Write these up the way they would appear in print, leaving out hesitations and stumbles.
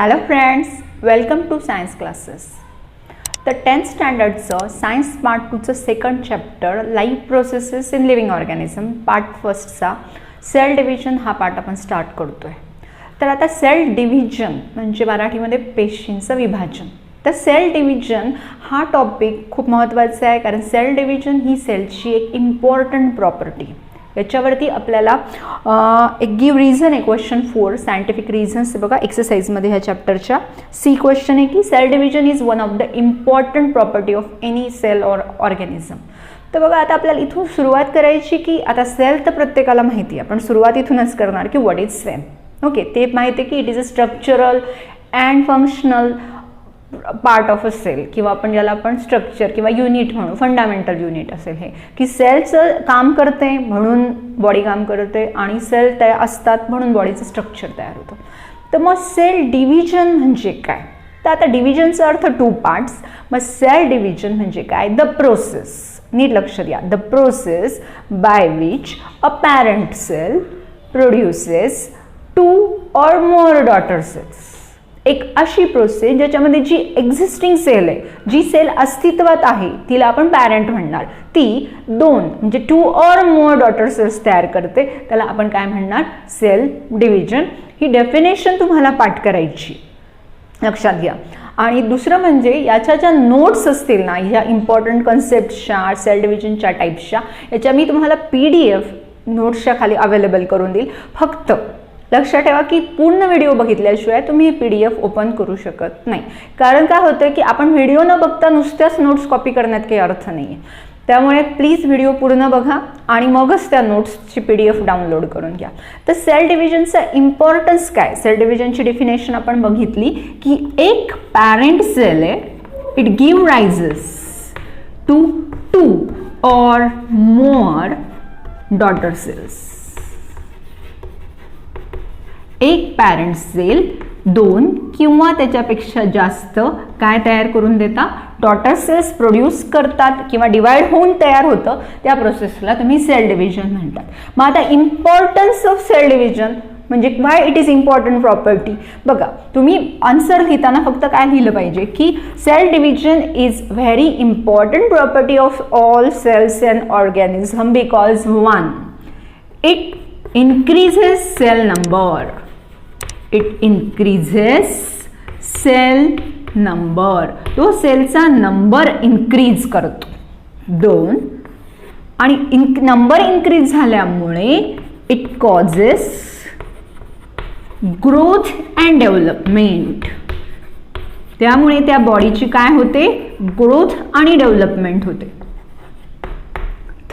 Hello friends, welcome to science classes. तर 10th स्टँडर्डचं science part 2चं second chapter life processes in living organism part फर्स्टचा cell division हा part आपण start करतो आहे. तर आता सेल डिव्हिजन म्हणजे मराठीमध्ये पेशींचं विभाजन. तर सेल डिव्हिजन हा टॉपिक खूप महत्त्वाचा आहे, कारण सेल डिव्हिजन ही सेलची एक इम्पॉर्टंट प्रॉपर्टी. याच्यावरती आपल्याला एक गिव रिझन आहे क्वेश्चन 4 सायंटिफिक रिझन्स बघा एक्सरसाइजमध्ये ह्या चॅप्टरच्या. सी क्वेश्चन आहे की cell division is one of the important property of any cell or organism. तर बघा आता आपल्याला इथून सुरुवात करायची की आता सेल तर प्रत्येकाला माहिती आहे, आपण सुरुवात इथूनच करणार की व्हॉट इज सेल. ओके, ते माहिती आहे की it is a structural and functional part of a cell, किंवा आपण ज्याला आपण स्ट्रक्चर किंवा युनिट म्हणू, फंडामेंटल युनिट असेल हे, की सेलचं काम करते म्हणून बॉडी काम करते आणि सेल तयार असतात म्हणून बॉडीचं स्ट्रक्चर तयार होतं. तर मग सेल डिव्हिजन म्हणजे काय? तर आता डिव्हिजनचा अर्थ 2 पार्ट्स. मग सेल डिव्हिजन म्हणजे काय? द प्रोसेस, नीट लक्ष द्या, the process by which a parent cell produces 2 or more daughter cells. एक अशी प्रोसेस ज्याच्यामध्ये जी एक्झिस्टिंग सेल आहे, जी सेल अस्तित्वात आहे, तिला आपण पॅरेंट म्हणणार. ती 2 म्हणजे 2 or more डॉटर सेल्स तयार करते, त्याला आपण काय म्हणणार? Sale division. ही डेफिनेशन तुम्हाला पाठ करायची, लक्षात घ्या. आणि दुसरं म्हणजे याच्या ज्या नोट्स असतील ना, ह्या इम्पॉर्टंट कन्सेप्टच्या, सेल डिव्हिजनच्या टाईप्सच्या, याच्या मी तुम्हाला PDF नोट्सच्या खाली अवेलेबल करून देईल. फक्त लक्षात ठेवा की पूर्ण व्हिडिओ बघितल्याशिवाय तुम्ही हे PDF ओपन करू शकत नाही. कारण काय होतं की आपण व्हिडिओ न बघता नुसत्याच नोट्स कॉपी करण्यात काही अर्थ नाही आहे. त्यामुळे प्लीज व्हिडिओ पूर्ण बघा आणि मगच त्या नोट्सची PDF डाउनलोड करून घ्या. तर सेल डिव्हिजनचा इम्पॉर्टन्स काय? सेल डिव्हिजनची डेफिनेशन आपण बघितली की एक पॅरेंट सेल आहे, it give rises to 2 or more daughter cells. एक पॅरेंट सेल 2 किंवा त्याच्यापेक्षा जास्त काय तयार करून देता? डॉटर सेल्स प्रोड्यूस करतात किंवा डिवाइड होऊन तयार होतं. त्या प्रोसेसला तुम्ही सेल डिव्हिजन म्हणतात. मग आता इम्पॉर्टन्स ऑफ सेल डिव्हिजन म्हणजे why it is important property. बघा, तुम्ही आन्सर लिहिताना फक्त काय लिहिलं पाहिजे की cell division is very important property of all cells and organism because 1 it increases cell number. It increases cell number, तो सेलचा नंबर इन्क्रीज करतो 2. आणि नंबर इन्क्रीज झाल्यामुळे it causes growth and development. त्यामुळे त्या बॉडीची काय होते? ग्रोथ आणि डेव्हलपमेंट होते.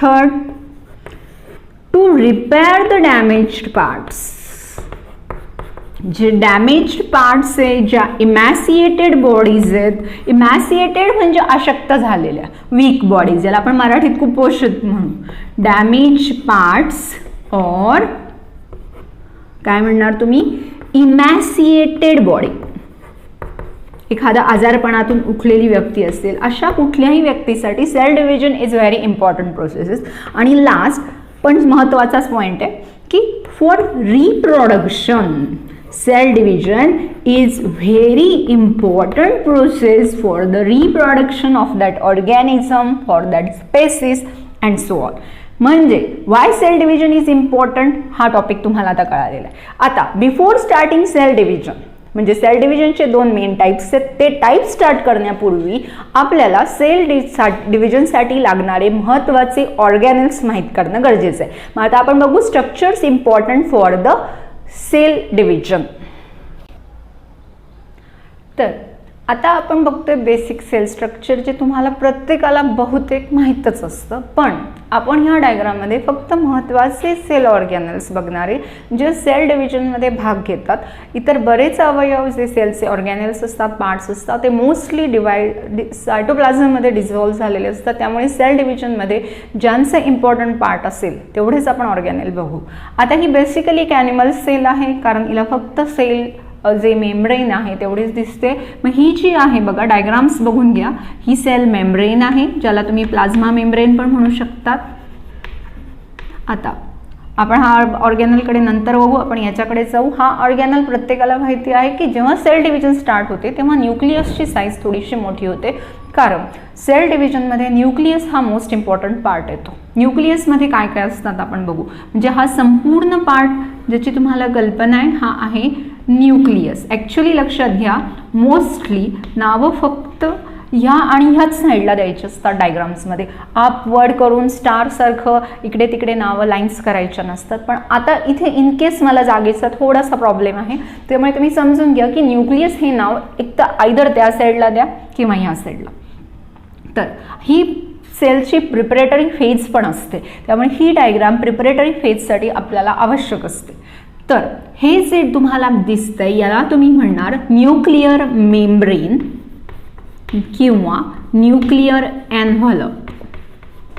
3rd, to repair the damaged parts. जे डॅमेज्ड पार्ट्स आहे, ज्या इमॅसिएटेड बॉडीज आहेत, इमॅसिएटेड म्हणजे अशक्त झालेल्या, वीक बॉडीज, ज्याला आपण मराठीत कुपोषित म्हणू. डॅमेज पार्ट्स और काय म्हणणार तुम्ही? Emaciated body. एखादा आजारपणातून उठलेली व्यक्ती असेल, अशा कुठल्याही व्यक्तीसाठी cell division is very important processes. आणि लास्ट पण महत्त्वाचाच पॉईंट आहे की for reproduction cell division is very important process for the reproduction of that organism, for that species and so on. म्हणजे why cell division is important हा topic तुम्हाला आता कळालेला आहे. आता बिफोर स्टार्टिंग सेल डिव्हिजन म्हणजे sale डिव्हिजनचे 2 main types आहेत. ते type start करण्यापूर्वी आपल्याला सेल डिव्हिजनसाठी लागणारे महत्त्वाचे ऑर्गॅनिल्स माहीत करणं गरजेचं आहे. मग आता आपण बघू structures important for the cell division. तर आता आपण बघतोय बेसिक सेल स्ट्रक्चर, जे तुम्हाला प्रत्येकाला बहुतेक माहीतच असतं. पण आपण ह्या डायग्राममध्ये फक्त महत्त्वाचे सेल ऑर्गॅनल्स बघणारे जे सेल डिव्हिजनमध्ये भाग घेतात. इतर बरेच अवयव जे सेलचे ऑर्गॅनल्स असतात, पार्ट्स असतात, ते मोस्टली सायटोप्लाझममध्ये डिझॉल्व्ह झालेले असतात. त्यामुळे सेल डिव्हिजनमध्ये ज्यांचे इम्पॉर्टंट पार्ट असेल तेवढेच आपण ऑर्गॅनल बघू. आता ही बेसिकली एक ॲनिमल सेल आहे, कारण हिला फक्त सेल जे मेम्ब्रेन आहे तेवढीच दिसते. मग ही जी आहे बघा, डायग्राम्स बघून घ्या, ही सेल मेम्ब्रेन आहे, ज्याला तुम्ही प्लाझ्मा मेम्ब्रेन पण म्हणू शकतात. आता आपण हा ऑर्गॅनलकडे नंतर बघू, आपण याच्याकडे जाऊ. हा ऑर्गॅनल प्रत्येकाला माहिती आहे की जेव्हा सेल डिव्हिजन स्टार्ट होते तेव्हा न्यूक्लियसची साईज थोडीशी मोठी होते, कारण सेल डिव्हिजनमध्ये न्यूक्लियस हा मोस्ट इम्पॉर्टंट पार्ट येतो. न्यूक्लियसमध्ये काय काय असतात आपण बघू. म्हणजे हा संपूर्ण पार्ट ज्याची तुम्हाला कल्पना आहे हा आहे न्यूक्लियस. ॲक्च्युली लक्षात घ्या, मोस्टली नावं फक्त ह्या आणि ह्याच साईडला द्यायचे असतात डायग्राम्समध्ये. अपवर्ड करून स्टारसारखं इकडे तिकडे नावं लाईन्स करायच्या नसतात. पण आता इथे इन केस मला जागेचा थोडासा प्रॉब्लेम आहे, त्यामुळे तुम्ही समजून घ्या की न्यूक्लियस हे नाव एक तर आयदर त्या साईडला द्या किंवा ह्या साईडला. तर ही सेलची प्रिपरेटरी फेज पण असते, त्यामुळे ही डायग्राम प्रिपरेटरी फेजसाठी आपल्याला आवश्यक असते. तर हे जे तुम्हाला दिसतंय याला तुम्ही म्हणणार न्यूक्लियर मेम्ब्रेन किंवा न्यूक्लियर एन्व्हलप.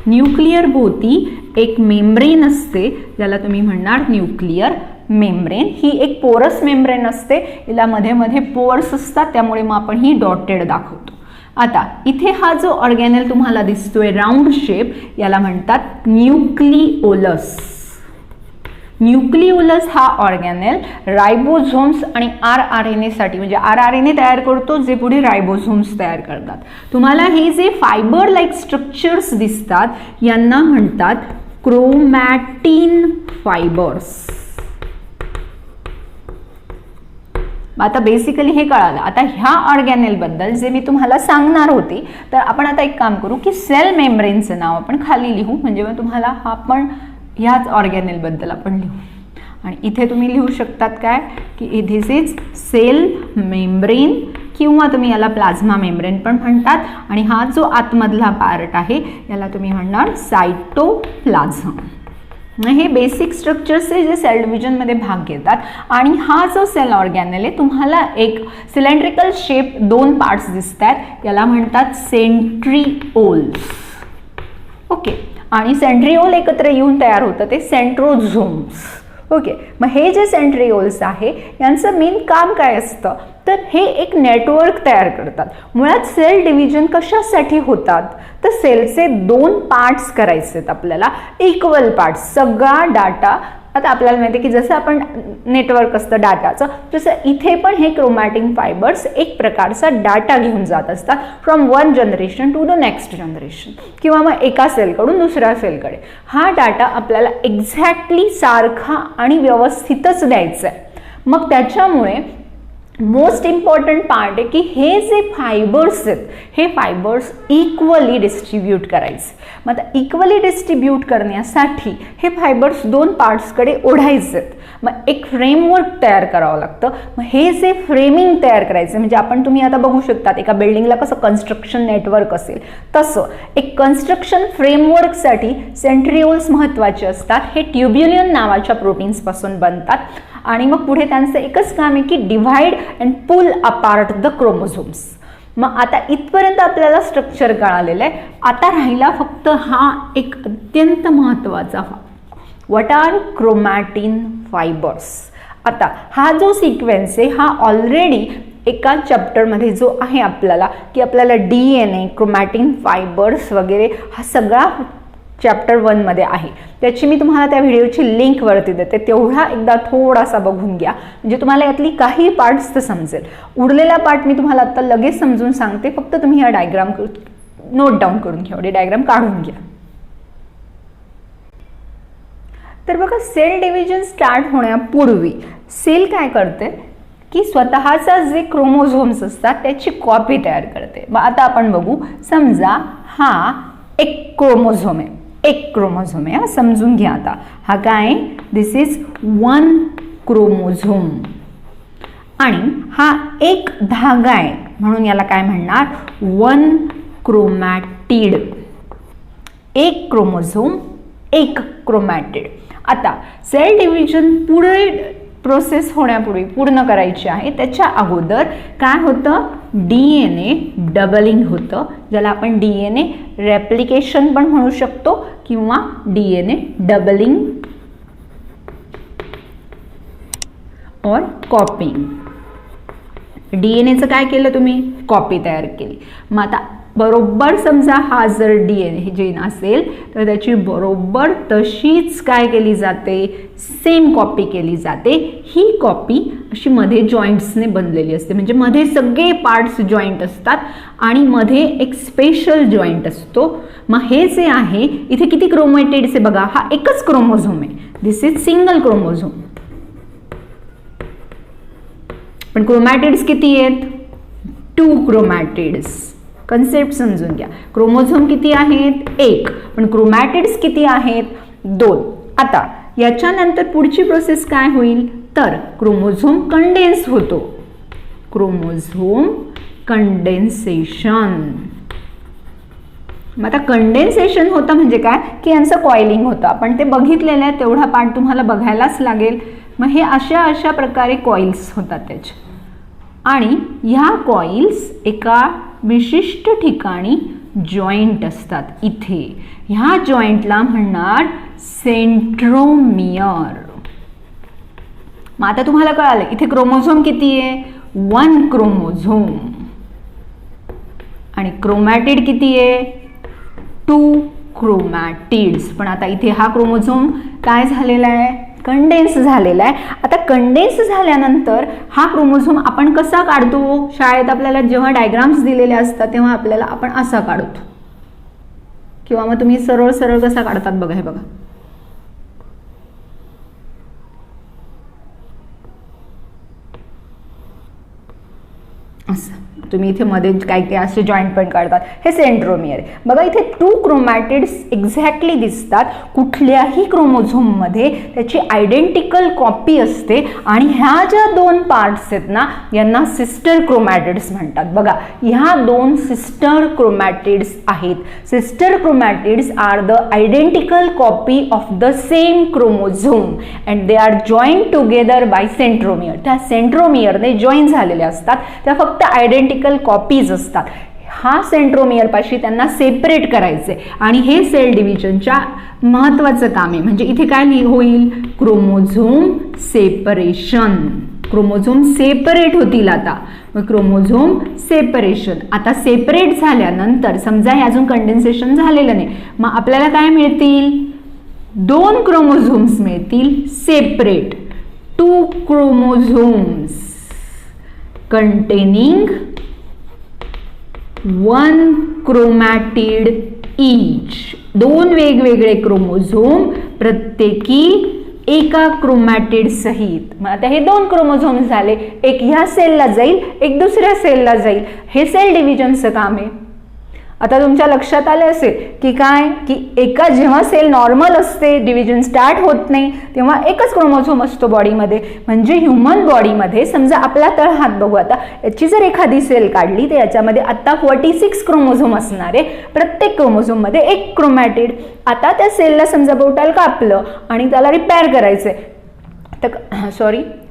न्यूक्लियर भोवती एक मेम्ब्रेन असते ज्याला तुम्ही म्हणणार न्यूक्लियर मेम्ब्रेन. ही एक पोरस मेम्ब्रेन असते, हिला मध्ये मध्ये पोअर्स असतात, त्यामुळे मग आपण ही डॉटेड दाखवतो. आता इथे हा जो ऑर्गॅनल तुम्हाला दिसतोय राऊंड शेप, याला म्हणतात न्यूक्लिओलस. न्यूक्लिओलस हा ऑर्गॅनल रायबोझोम्स आणि RNA साठी, म्हणजे RNA तयार करतो जे पुढे रायबोझोम्स तयार करतात. तुम्हाला हे जे फायबर लाईक स्ट्रक्चर्स दिसतात यांना म्हणतात क्रोमॅटिन फायबर्स. आता बेसिकली हे कळालं. आता ह्या ऑर्गॅनल बद्दल जे मी तुम्हाला सांगणार होते, तर आपण आता एक काम करू की सेल मेम्ब्रेनचं नाव आपण खाली लिहू, म्हणजे मग तुम्हाला हा पण ह्याच ऑर्गॅनल बद्दल आपण लिहू. आणि इथे तुम्ही लिहू शकतात काय की धिस इज सेल मेम्ब्रेन किंवा तुम्ही याला प्लाझ्मा मेम्ब्रेन पण म्हणतात. आणि हा जो आतमधला पार्ट आहे याला तुम्ही म्हणणार सायटोप्लाझम. हे बेसिक स्ट्रक्चर्स आहे जे सेल डिव्हिजनमध्ये भाग घेतात. आणि हा जो सेल ऑर्गॅनल आहे तुम्हाला एक सिलेंड्रिकल शेप 2 पार्ट्स दिसत आहेत, याला म्हणतात सेंट्रिओल्स. ओके, आणि सेंट्रिओल एकत्र येऊन तयार होतं ते सेंट्रोझोम्स. ओके, मग हे जे सेंट्रिओल्स आहे यांचं मेन काम काय असतं, तर हे एक नेटवर्क तयार करतात. मुळात सेल डिव्हिजन कशासाठी होतात, तर सेलचे 2 पार्ट्स करायचे आहेत आपल्याला, इक्वल पार्ट्स. सगळा डाटा आता आपल्याला माहिती आहे की जसं आपण नेटवर्क असतं डाटाचं, तसं इथे पण हे क्रोमॅटिन फायबर्स एक प्रकारचा डाटा घेऊन जात असतात from one generation to the next generation, किंवा मग एका सेलकडून दुसऱ्या सेलकडे. हा डाटा आपल्याला एक्झॅक्टली सारखा आणि व्यवस्थितच द्यायचा आहे. मग त्याच्यामुळे मोस्ट इम्पॉर्टंट पार्ट आहे की हे जे फायबर्स आहेत हे फायबर्स इक्वली डिस्ट्रीब्यूट करायचे. मग आता इक्वली डिस्ट्रीब्यूट करण्यासाठी हे फायबर्स 2 पार्ट्सकडे ओढायचे आहेत. मग एक फ्रेमवर्क तयार करावं लागतं. मग हे जे फ्रेमिंग तयार करायचं, म्हणजे आपण तुम्ही आता बघू शकतात एका बिल्डिंगला कसं कन्स्ट्रक्शन नेटवर्क असेल तसं एक कन्स्ट्रक्शन फ्रेमवर्कसाठी सेंट्रिओल्स महत्त्वाचे असतात. हे ट्युब्युलिन नावाच्या प्रोटीन्सपासून बनतात. आणि मग पुढे त्यांचं एकच काम आहे की divide and pull apart the chromosomes. मग आता इथपर्यंत आपल्याला स्ट्रक्चर कळालेलं आहे. आता राहिला फक्त हा एक अत्यंत महत्त्वाचा व्हॉट आर क्रोमॅटिन फायबर्स. आता हा जो सिक्वेन्स आहे हा ऑलरेडी एका चॅप्टरमध्ये जो आहे आपल्याला की आपल्याला DNA, क्रोमॅटिन फायबर्स वगैरे हा सगळा चॅप्टर 1 मध्ये आहे. त्याची मी तुम्हाला त्या व्हिडिओची लिंक वरती देते, तेवढा एकदा थोडासा बघून घ्या म्हणजे तुम्हाला यातली काही पार्ट्स तर समजेल. उरलेला पार्ट मी तुम्हाला आता लगेच समजून सांगते, फक्त तुम्ही हा डायग्राम नोट डाऊन करून घ्या, डायग्राम काढून घ्या. तर बघा, सेल डिव्हिजन स्टार्ट होण्यापूर्वी सेल काय करते की स्वतःचा जे क्रोमोझोम्स असतात त्याची कॉपी तयार करते. मग आता आपण बघू, समजा हा एक क्रोमोझोम आहे, एक क्रोमोझोम आहे, समजून घ्या. आता हा काय, दिस इज 1 क्रोमोझोम आणि हा एक धागा आहे म्हणून याला काय म्हणणार 1 क्रोमॅटिड. एक क्रोमोझोम, एक क्रोमॅटिड. आता सेल डिव्हिजन पुढे प्रोसेस होण्यापूर्वी पूर्ण करायची आहे त्याच्या अगोदर काय होतं, DNA डबलिंग होतं, ज्याला आपण DNA रेप्लिकेशन पण म्हणू शकतो किंवा DNA डबलिंग और कॉपिंग. DNAचं काय केलं तुम्ही, कॉपी तयार केली. मग आता बरोबर समजा हा जर DNA जीन असेल तर त्याची बरोबर तशीच काय केली जाते, सेम कॉपी केली जाते. ही कॉपी अशी मध्ये जॉईंट्सने बनलेली असते, म्हणजे मध्ये सगळे पार्ट्स जॉईंट असतात आणि मध्ये एक स्पेशल जॉईंट असतो. मग हे जे आहे इथे किती क्रोमॅटिड्स आहे बघा, हा एकच क्रोमोझोम आहे, दिस इज सिंगल क्रोमोझोम. पण क्रोमॅटिड्स किती आहेत, 2 क्रोमॅटिड्स. कन्सेप्ट समजून घ्या, क्रोमोझोम किती आहेत, 1, पण क्रोमॅटिड्स किती आहेत, 2. आता याच्यानंतर पुढची प्रोसेस काय होईल तर क्रोमोझोम कंडेन्स होतो, क्रोमोझोम कंडेन्सेशन. मग आता कंडेन्सेशन होतं म्हणजे काय की यांचं कॉइलिंग होतं, आपण ते बघितलेलं आहे, तेवढा पार्ट तुम्हाला बघायलाच लागेल. मग हे अशा प्रकारे कॉइल्स होतात त्याचे, आणि ह्या कॉइल्स एका विशिष्ट ठिकाणी जॉईंट असतात. इथे ह्या जॉईंटला म्हणणार सेंट्रोमियर. मग आता तुम्हाला कळालं इथे क्रोमोझोम किती आहे, 1 क्रोमोझोम, आणि क्रोमॅटिड किती आहे, 2 क्रोमॅटिड्स. पण आता इथे हा क्रोमोझोम काय झालेला आहे, कंडेन्स झालेला आहे. आता कंडेन्स झाल्यानंतर हा क्रोमोझोम आपण कसा काढतो, शाळेत आपल्याला जेव्हा डायग्राम्स दिलेले असतात तेव्हा आपल्याला आपण असा काढतो, किंवा मग तुम्ही सरळ सरळ कसा काढतात बघा, हे बघा, असं. तुम्ही इथे मध्ये काय काय असे जॉईंट पण काढतात, हे सेंट्रोमियर आहे. बघा इथे 2 क्रोमॅटिड्स एक्झॅक्टली दिसतात, कुठल्याही क्रोमोझोममध्ये त्याची आयडेंटिकल कॉपी असते, आणि ह्या ज्या 2 पार्ट्स आहेत ना यांना सिस्टर क्रोमॅटिड्स म्हणतात. बघा ह्या 2 सिस्टर क्रोमॅटिड्स आहेत. Sister chromatids are the identical copy of the same chromosome and they are joint together by centromere. त्या सेंट्रोमियरने जॉईन झालेले असतात, त्या फक्त आयडेंटिकल कॉपीज असतात. हा सेंट्रोमियर पाशी त्यांना सेपरेट करायचे, आणि हे सेल डिव्हिजनच्या महत्वाचं काम आहे. म्हणजे इथे काय होईल, क्रोमोझोम सेपरेशन. क्रोमोझोम सेपरेट होतील आता, क्रोमोझोम सेपरेशन. आता सेपरेट झाल्यानंतर समजा हे अजून कंडेन्सेशन झालेलं नाही, मग आपल्याला काय मिळतील, 2 क्रोमोझोम्स मिळतील separate, 2 chromosomes containing 1 chromatid each. 2 वेगवेगळे क्रोमोझोम, प्रत्येकी एका क्रोमॅटिड सहित. मग आता हे 2 क्रोमोझोम झाले, एक ह्या सेलला जाईल, एक दुसऱ्या सेलला जाईल. हे सेल डिव्हिजनचं काम आहे. आता तुमच्या लक्षात आले असेल की काय की एका जेव्हा सेल नॉर्मल असते, डिव्हिजन स्टार्ट होत नाही, तेव्हा एकच क्रोमोझोम असतो बॉडीमध्ये. म्हणजे ह्युमन बॉडीमध्ये समजा आपला तळहात बघू, आता याची जर एखादी सेल काढली तर याच्यामध्ये आता 46 क्रोमोझोम असणार आहे, प्रत्येक क्रोमोझोममध्ये 1 क्रोमॅटिड. आता त्या सेलला समजा बोटाल कापलं आणि त्याला रिपेअर करायचंय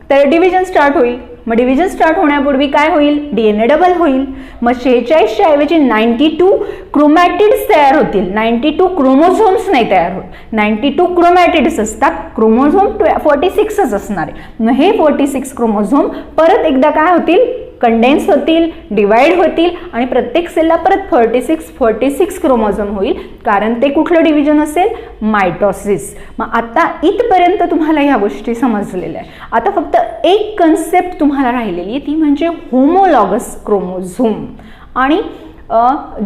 तर डिव्हिजन स्टार्ट होईल. मग डिव्हिजन स्टार्ट होण्यापूर्वी काय होईल, DNA डबल होईल. मग 46 ऐवजी 92 क्रोमॅटिड्स तयार होतील, 92 क्रोमोझोम्स नाही तयार होत, 92 क्रोमॅटिड्स असतात, क्रोमोझोम 46च असणार आहे. मग हे 46 क्रोमोझोम परत एकदा काय होतील, कंडेन्स होतील, डिवाइड होतील, आणि प्रत्येक सेलला परत 46 क्रोमोझोम होईल, कारण ते कुठलं डिव्हिजन असेल, मायटोसिस. मग आता इथपर्यंत तुम्हाला ह्या गोष्टी समजलेल्या आहे. आता फक्त एक कन्सेप्ट तुम्हाला राहिलेली आहे, ती म्हणजे होमोलॉगस क्रोमोझोम, आणि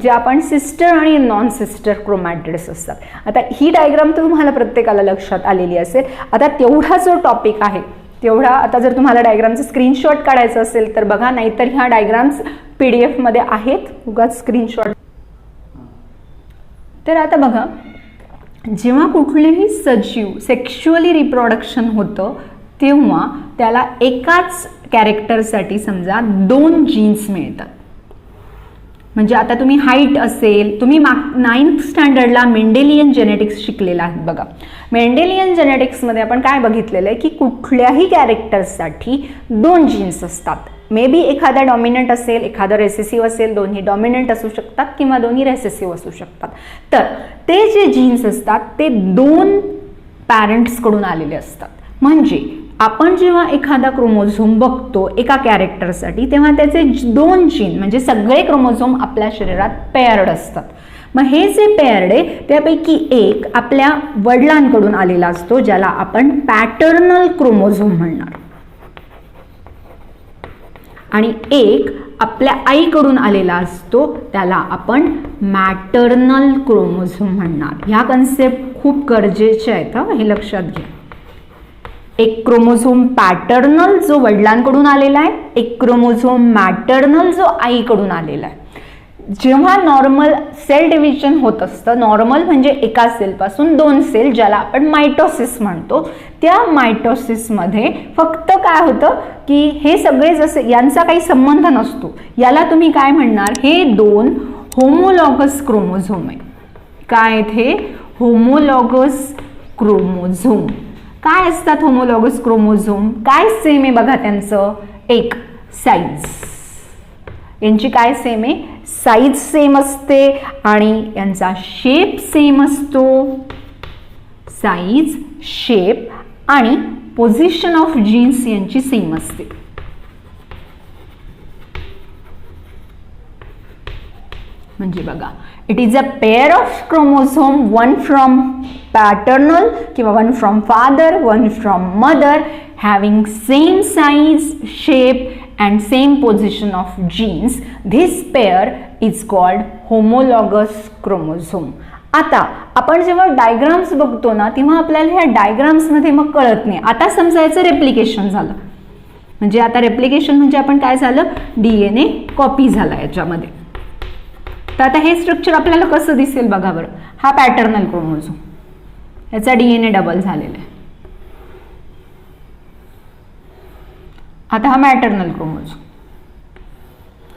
जे आपण सिस्टर आणि नॉन सिस्टर क्रोमॅटिड्स असतात. आता ही डायग्राम तर तुम्हाला प्रत्येकाला लक्षात आलेली असेल. आता तेवढा जो टॉपिक आहे तेवढा, आता जर तुम्हाला डायग्रामचं स्क्रीनशॉट काढायचं असेल तर बघा, नाहीतर ह्या डायग्राम्स PDF मध्ये आहेत, उगाच स्क्रीनशॉट. तर आता बघा, जेव्हा कुठलेही सजीव सेक्शुअली रिप्रोडक्शन होतं तेव्हा त्याला एकाच कॅरेक्टरसाठी समजा 2 जीन्स मिळतात. म्हणजे आता तुम्ही हाईट असेल, तुम्ही 9th स्टँडर्डला मेंडेलियन जेनेटिक्स शिकलेला आहे बघा. मेंडेलियन जेनेटिक्समध्ये आपण काय बघितलेलं आहे की कुठल्याही कॅरेक्टरसाठी 2 जीन्स असतात. मे बी एखादा डॉमिनंट असेल, एखादा रेसेसिव्ह असेल, दोन्ही डॉमिनंट असू शकतात किंवा दोन्ही रेसेसिव्ह असू शकतात. तर ते जे जीन्स असतात ते 2 पॅरेंट्सकडून आलेले असतात. म्हणजे आपण जेव्हा एखादा क्रोमोझोम बघतो एका कॅरेक्टरसाठी, तेव्हा त्याचे 2 जीन म्हणजे सगळे क्रोमोझोम आपल्या शरीरात पेअर्ड असतात. मग हे जे पेअर्ड आहे त्यापैकी एक आपल्या वडिलांकडून आलेला असतो, ज्याला आपण पॅटर्नल क्रोमोझोम म्हणणार, आणि एक आपल्या आईकडून आलेला असतो, त्याला आपण मॅटर्नल क्रोमोझोम म्हणणार. ह्या कन्सेप्ट खूप गरजेच्या आहेत, हे लक्षात घ्या. एक क्रोमोझोम पॅटर्नल जो वडिलांकडून आलेला आहे, एक क्रोमोझोम मॅटर्नल जो आईकडून आलेला आहे. जेव्हा नॉर्मल सेल डिव्हिजन होत असतं, नॉर्मल म्हणजे एका सेलपासून 2 सेल, ज्याला आपण मायटोसिस म्हणतो, त्या मायटोसिसमध्ये फक्त काय होतं की हे सगळे जसे यांचा काही संबंध नसतो, याला तुम्ही काय म्हणणार, हे 2 होमोलॉगस क्रोमोझोम आहे. काय आहेत हे? Homologous chromosome. काय असतात होमोलॉगस क्रोमोझोम? काय सेम आहे बघा त्यांचं? एक साईज, यांची काय सेम आहे? साईज सेम असते आणि यांचा शेप सेम असतो. साईज, शेप आणि पोझिशन ऑफ जीन्स यांची सेम असते. म्हणजे बघा, it is a pair of chromosome, one from paternal किंवा one from father, one from mother, having same size, shape and same position of genes. This pair is called homologous chromosome. आता आपण जेव्हा diagrams बघतो ना, तेव्हा आपल्याला ह्या diagrams मध्ये मग कळत नाही. आता समजायचं रेप्लिकेशन झालं, म्हणजे आता रेप्लिकेशन म्हणजे आपण काय झालं, DNA कॉपी झाला याच्यामध्ये. तर आता हे स्ट्रक्चर आपल्याला कसं दिसेल बघा बरं. हा पॅटर्नल क्रोमोझोम, याचा DNA डबल झालेला आहे. आता हा मॅटर्नल क्रोमोझोम,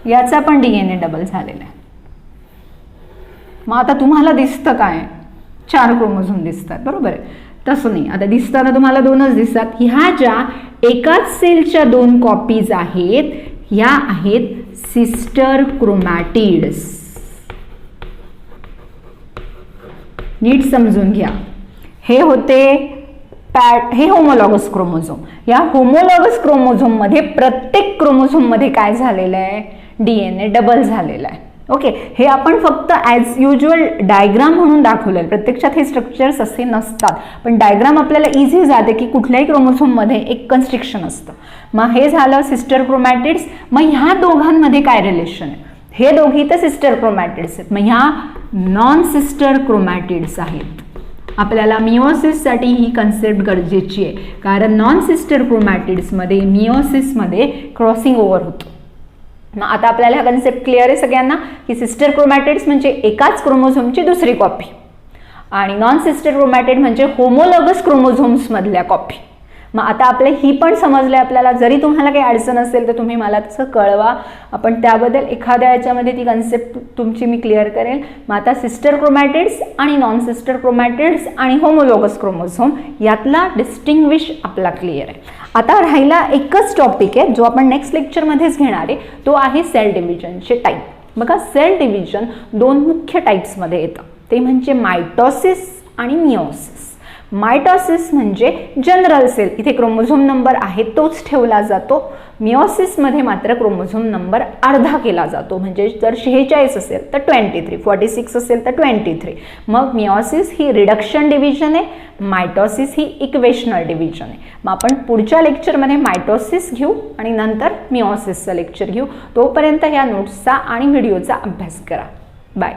याचा पण DNA डबल झालेला आहे. मग आता तुम्हाला दिसतं काय? 4 क्रोमोझोम दिसतात, बरोबर आहे? तसं नाही, आता दिसताना तुम्हाला 2च दिसतात. ह्या ज्या एकाच सेलच्या 2 कॉपीज आहेत, ह्या आहेत सिस्टर क्रोमॅटिड्स. नीट समजून घ्या. हे होते हे होमोलॉगस क्रोमोझोम. या होमोलॉगस क्रोमोझोम मध्ये प्रत्येक क्रोमोझोम मध्ये काय झालेलं आहे? DNA डबल झालेला आहे. ओके, हे आपण फक्त ॲज युजल डायग्राम म्हणून दाखवलं आहे. प्रत्यक्षात हे स्ट्रक्चर्स असे नसतात, पण डायग्राम आपल्याला इझी जाते की कुठल्याही क्रोमोझोम मध्ये एक कन्स्ट्रिक्शन असतं. मग हे झालं सिस्टर क्रोमॅटिड्स. मग ह्या दोघांमध्ये काय रिलेशन आहे? हे दोघी तर सिस्टर क्रोमॅटिड्स आहेत, मग ह्या नॉन सिस्टर क्रोमॅटिड्स आहेत. आपल्याला मिओसिससाठी ही कन्सेप्ट गरजेची आहे, कारण नॉन सिस्टर क्रोमॅटिड्समध्ये मिओसिसमध्ये क्रॉसिंग ओव्हर होतं. मग आता आपल्याला हा कन्सेप्ट क्लिअर आहे सगळ्यांना की सिस्टर क्रोमॅटिड्स म्हणजे एकाच क्रोमोझोमची दुसरी कॉपी, आणि नॉन सिस्टर क्रोमॅटिड म्हणजे होमोलॉगस क्रोमोझोम्स मधल्या कॉपी. मग आता आपले ही पण समजले आपल्याला. जरी तुम्हाला काही अडचण असेल तर तुम्ही मला तसं कळवा, आपण त्याबद्दल एखाद्या याच्यामध्ये ती कन्सेप्ट तुमची मी क्लिअर करेल. मग आता सिस्टर क्रोमॅटिड्स आणि नॉन सिस्टर क्रोमॅटिड्स आणि होमोलॉगस क्रोमोझोम यातला डिस्टिंग्विश आपला क्लिअर आहे. आता राहिला एकच टॉपिक आहे जो आपण नेक्स्ट लेक्चरमध्येच घेणार आहे, तो आहे सेल डिव्हिजनचे टाईप. बघा, सेल डिव्हिजन 2 मुख्य टाईप्समध्ये येतं, ते म्हणजे मायटोसिस आणि मिओसिस. मायटोसिस म्हणजे जनरल सेल, इथे क्रोमोझोम नंबर आहे तोच ठेवला जातो. मिओसिसमध्ये मात्र क्रोमोझोम नंबर अर्धा केला जातो, म्हणजे जर 46 असेल तर 23, 46 असेल तर 23. मग मिओसिस ही रिडक्शन डिव्हिजन आहे, मायटोसिस ही इक्वेशनल डिव्हिजन आहे. मग आपण पुढच्या लेक्चरमध्ये मायटोसिस घेऊ आणि नंतर मिओसिसचं लेक्चर घेऊ. तोपर्यंत ह्या नोट्सचा आणि व्हिडिओचा अभ्यास करा. बाय.